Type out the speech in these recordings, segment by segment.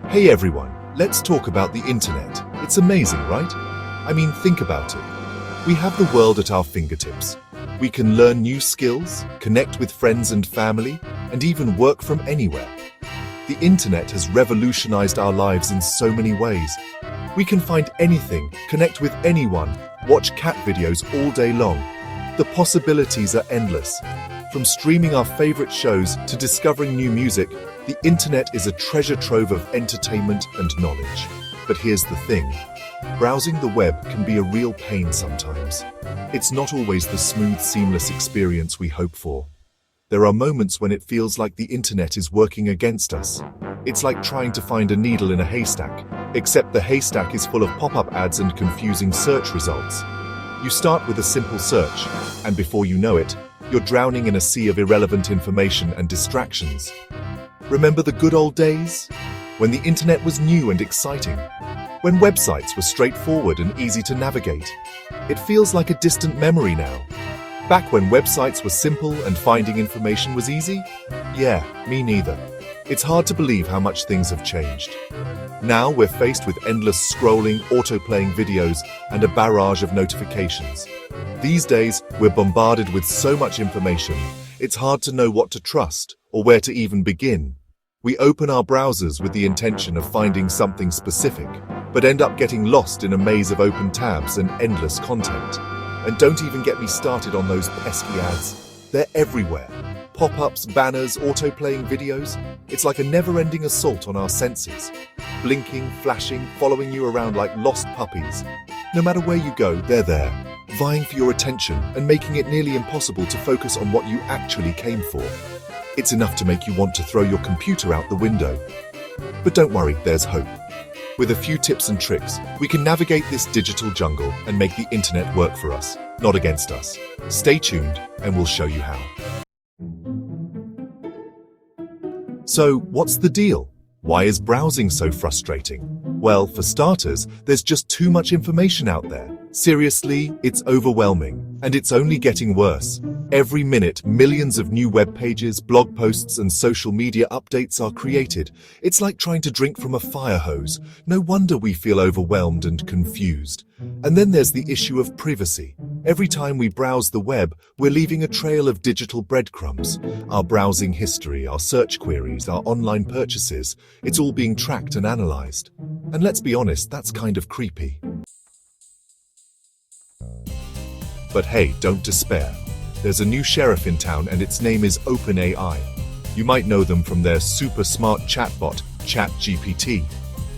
Hey everyone, let's talk about the internet. It's amazing, right? I mean, think about it. We have the world at our fingertips. We can learn new skills, connect with friends and family, and even work from anywhere. The internet has revolutionized our lives in so many ways. We can find anything, connect with anyone, watch cat videos all day long. The possibilities are endless. From streaming our favorite shows to discovering new music, the internet is a treasure trove of entertainment and knowledge. But here's the thing. Browsing the web can be a real pain sometimes. It's not always the smooth, seamless experience we hope for. There are moments when it feels like the internet is working against us. It's like trying to find a needle in a haystack, except the haystack is full of pop-up ads and confusing search results. You start with a simple search, and before you know it, you're drowning in a sea of irrelevant information and distractions. Remember the good old days? When the internet was new and exciting? When websites were straightforward and easy to navigate? It feels like a distant memory now. Back when websites were simple and finding information was easy? Yeah, me neither. It's hard to believe how much things have changed. Now we're faced with endless scrolling, auto-playing videos, and a barrage of notifications. These days, we're bombarded with so much information, it's hard to know what to trust or where to even begin. We open our browsers with the intention of finding something specific, but end up getting lost in a maze of open tabs and endless content. And don't even get me started on those pesky ads. They're everywhere. Pop-ups, banners, auto-playing videos. It's like a never-ending assault on our senses. Blinking, flashing, following you around like lost puppies. No matter where you go, they're there, vying for your attention and making it nearly impossible to focus on what you actually came for. It's enough to make you want to throw your computer out the window. But don't worry, there's hope. With a few tips and tricks, we can navigate this digital jungle and make the internet work for us, not against us. Stay tuned, and we'll show you how. So, what's the deal? Why is browsing so frustrating? Well, for starters, there's just too much information out there. Seriously, it's overwhelming, and it's only getting worse. Every minute, millions of new web pages, blog posts, and social media updates are created. It's like trying to drink from a fire hose. No wonder we feel overwhelmed and confused. And then there's the issue of privacy. Every time we browse the web, we're leaving a trail of digital breadcrumbs. Our browsing history, our search queries, our online purchases, it's all being tracked and analyzed. And let's be honest, that's kind of creepy. But hey, don't despair. There's a new sheriff in town and its name is OpenAI. You might know them from their super smart chatbot, ChatGPT.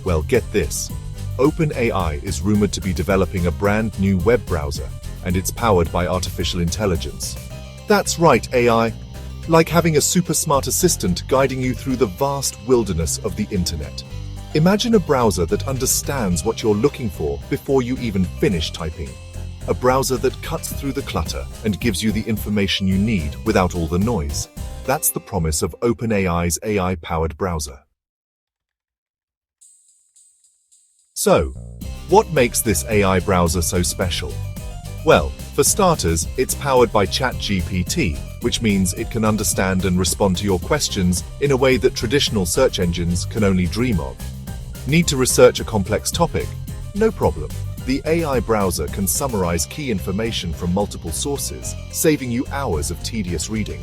Well, get this. OpenAI is rumored to be developing a brand new web browser, and it's powered by artificial intelligence. That's right, AI. Like having a super smart assistant guiding you through the vast wilderness of the internet. Imagine a browser that understands what you're looking for before you even finish typing. A browser that cuts through the clutter and gives you the information you need without all the noise. That's the promise of OpenAI's AI-powered browser. So, what makes this AI browser so special? Well, for starters, it's powered by ChatGPT, which means it can understand and respond to your questions in a way that traditional search engines can only dream of. Need to research a complex topic? No problem. The AI browser can summarize key information from multiple sources, saving you hours of tedious reading.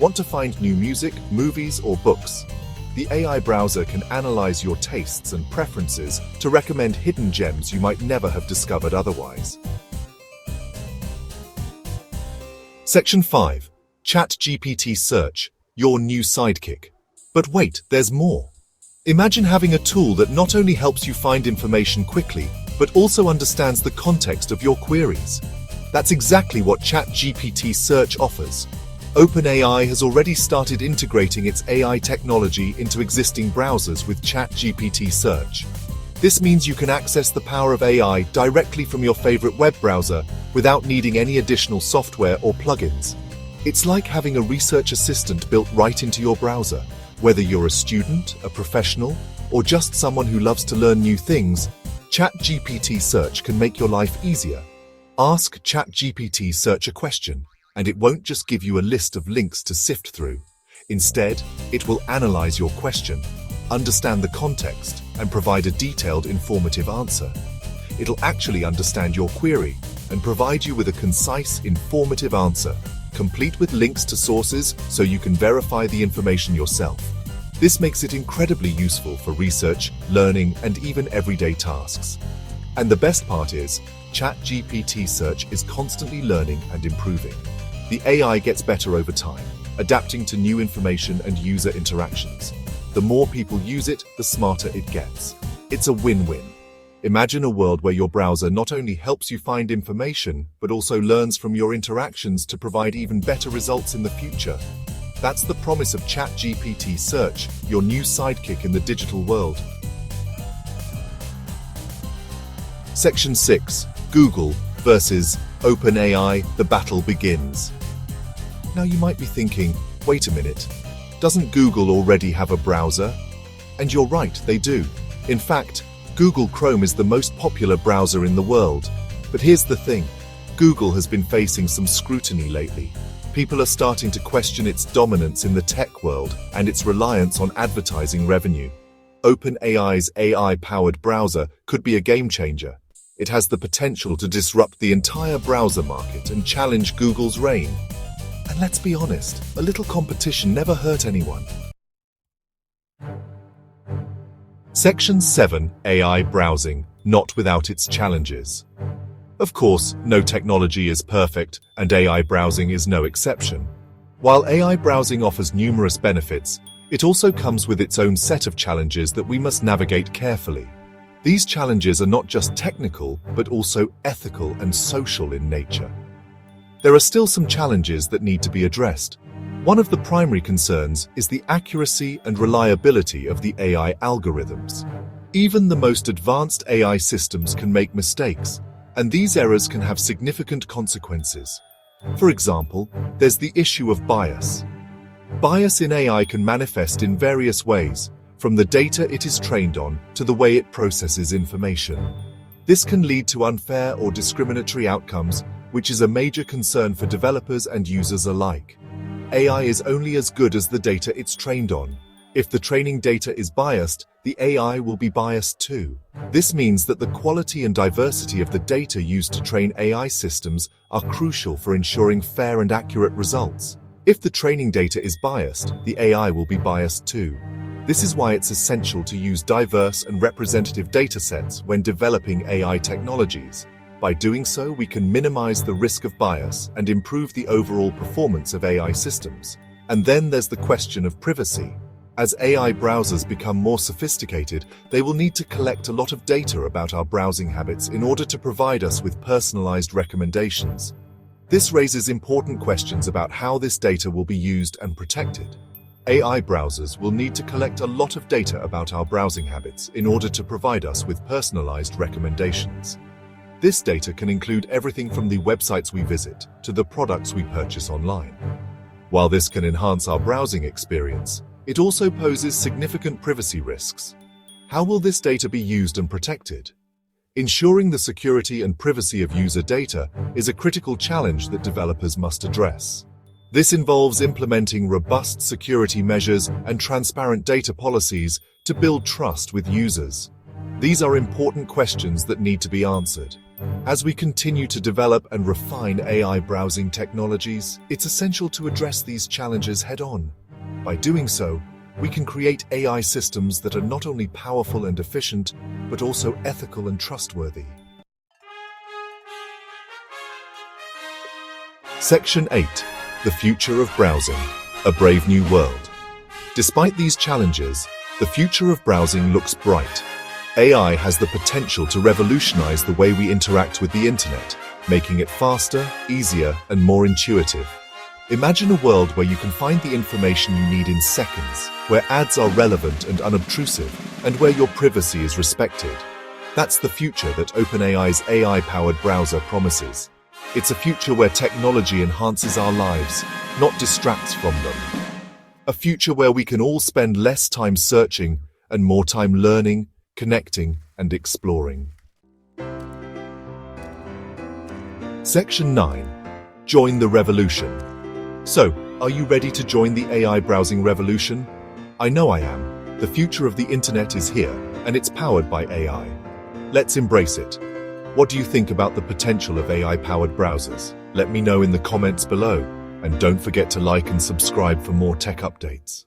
Want to find new music, movies, or books? The AI browser can analyze your tastes and preferences to recommend hidden gems you might never have discovered otherwise. Section 5. ChatGPT Search, your new sidekick. But wait, there's more. Imagine having a tool that not only helps you find information quickly, but also understands the context of your queries. That's exactly what ChatGPT Search offers. OpenAI has already started integrating its AI technology into existing browsers with ChatGPT Search. This means you can access the power of AI directly from your favorite web browser without needing any additional software or plugins. It's like having a research assistant built right into your browser. Whether you're a student, a professional, or just someone who loves to learn new things, ChatGPT Search can make your life easier. Ask ChatGPT Search a question, and it won't just give you a list of links to sift through. Instead, it will analyze your question, understand the context, and provide a detailed, informative answer. It'll actually understand your query and provide you with a concise, informative answer, complete with links to sources so you can verify the information yourself. This makes it incredibly useful for research, learning, and even everyday tasks. And the best part is, ChatGPT search is constantly learning and improving. The AI gets better over time, adapting to new information and user interactions. The more people use it, the smarter it gets. It's a win-win. Imagine a world where your browser not only helps you find information, but also learns from your interactions to provide even better results in the future. That's the promise of ChatGPT Search, your new sidekick in the digital world. Section 6. Google versus OpenAI, the battle begins. Now you might be thinking, wait a minute, doesn't Google already have a browser? And you're right, they do. In fact, Google Chrome is the most popular browser in the world. But here's the thing, Google has been facing some scrutiny lately. People are starting to question its dominance in the tech world and its reliance on advertising revenue. OpenAI's AI-powered browser could be a game changer. It has the potential to disrupt the entire browser market and challenge Google's reign. And let's be honest, a little competition never hurt anyone. Section 7. AI browsing, not without its challenges. Of course, no technology is perfect, and AI browsing is no exception. While AI browsing offers numerous benefits, it also comes with its own set of challenges that we must navigate carefully. These challenges are not just technical, but also ethical and social in nature. There are still some challenges that need to be addressed. One of the primary concerns is the accuracy and reliability of the AI algorithms. Even the most advanced AI systems can make mistakes, and these errors can have significant consequences. For example, there's the issue of bias. Bias in AI can manifest in various ways, from the data it is trained on to the way it processes information. This can lead to unfair or discriminatory outcomes, which is a major concern for developers and users alike. AI is only as good as the data it's trained on. If the training data is biased, the AI will be biased too. This means that the quality and diversity of the data used to train AI systems are crucial for ensuring fair and accurate results. If the training data is biased, the AI will be biased too. This is why it's essential to use diverse and representative datasets when developing AI technologies. By doing so, we can minimize the risk of bias and improve the overall performance of AI systems. And then there's the question of privacy. As AI browsers become more sophisticated, they will need to collect a lot of data about our browsing habits in order to provide us with personalized recommendations. This raises important questions about how this data will be used and protected. AI browsers will need to collect a lot of data about our browsing habits in order to provide us with personalized recommendations. This data can include everything from the websites we visit to the products we purchase online. While this can enhance our browsing experience, it also poses significant privacy risks. How will this data be used and protected? Ensuring the security and privacy of user data is a critical challenge that developers must address. This involves implementing robust security measures and transparent data policies to build trust with users. These are important questions that need to be answered. As we continue to develop and refine AI browsing technologies, it's essential to address these challenges head-on. By doing so, we can create AI systems that are not only powerful and efficient, but also ethical and trustworthy. Section 8. The future of browsing. A brave new world. Despite these challenges, the future of browsing looks bright. AI has the potential to revolutionize the way we interact with the internet, making it faster, easier, and more intuitive. Imagine a world where you can find the information you need in seconds, where ads are relevant and unobtrusive, and where your privacy is respected. That's the future that OpenAI's AI-powered browser promises. It's a future where technology enhances our lives, not distracts from them. A future where we can all spend less time searching and more time learning, connecting, and exploring. Section 9. Join the revolution. So, are you ready to join the AI browsing revolution? I know I am. The future of the internet is here, and it's powered by AI. Let's embrace it. What do you think about the potential of AI-powered browsers? Let me know in the comments below, and don't forget to like and subscribe for more tech updates.